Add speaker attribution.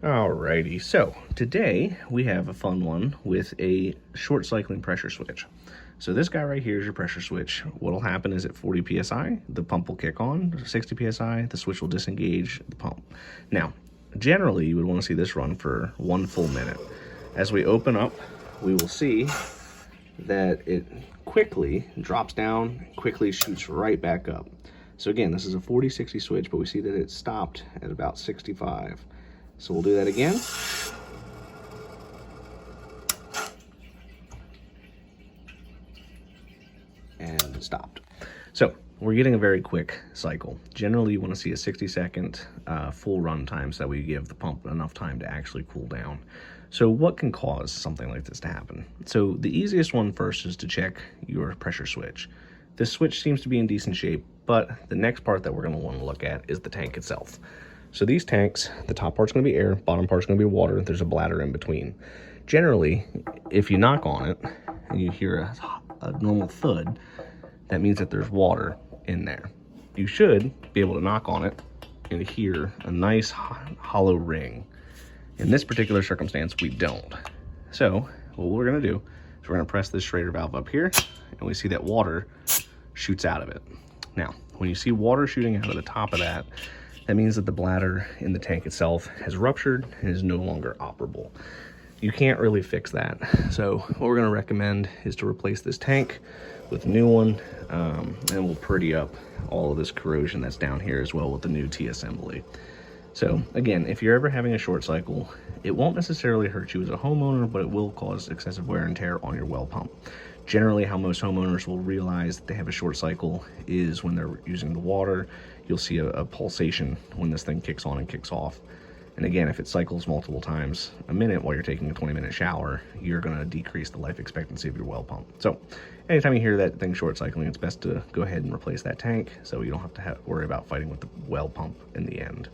Speaker 1: Alrighty, so today we have a fun one with a short cycling pressure switch. So this guy right here is your pressure switch. What'll happen is at 40 psi, the pump will kick on. 60 psi, the switch will disengage the pump. Now, generally you would want to see this run for 1 full minute. As we open up, we will see that it quickly drops down, quickly shoots right back up. So again, this is a 40-60 switch, but we see that it stopped at about 65. So we'll do that again. And stopped. So we're getting a very quick cycle. Generally, you want to see a 60-second full run time so that we give the pump enough time to actually cool down. So what can cause something like this to happen? So the easiest one first is to check your pressure switch. This switch seems to be in decent shape, but the next part that we're going to want to look at is the tank itself. So these tanks, the top part's going to be air, bottom part's going to be water, there's a bladder in between. Generally, if you knock on it and you hear a normal thud, that means that there's water in there. You should be able to knock on it and hear a nice hollow ring. In this particular circumstance, we don't. So what we're going to do is we're going to press this Schrader valve up here, and we see that water shoots out of it. Now, when you see water shooting out of the top of that, that means that the bladder in the tank itself has ruptured and is no longer operable. You can't really fix that. So what we're going to recommend is to replace this tank with a new one, and we'll pretty up all of this corrosion that's down here as well with the new T-assembly. So again, if you're ever having a short cycle, it won't necessarily hurt you as a homeowner, but it will cause excessive wear and tear on your well pump. Generally, how most homeowners will realize that they have a short cycle is when they're using the water. You'll see a pulsation when this thing kicks on and kicks off. And again, if it cycles multiple times a minute while you're taking a 20-minute shower, you're going to decrease the life expectancy of your well pump. So anytime you hear that thing short cycling, it's best to go ahead and replace that tank so you don't have to worry about fighting with the well pump in the end.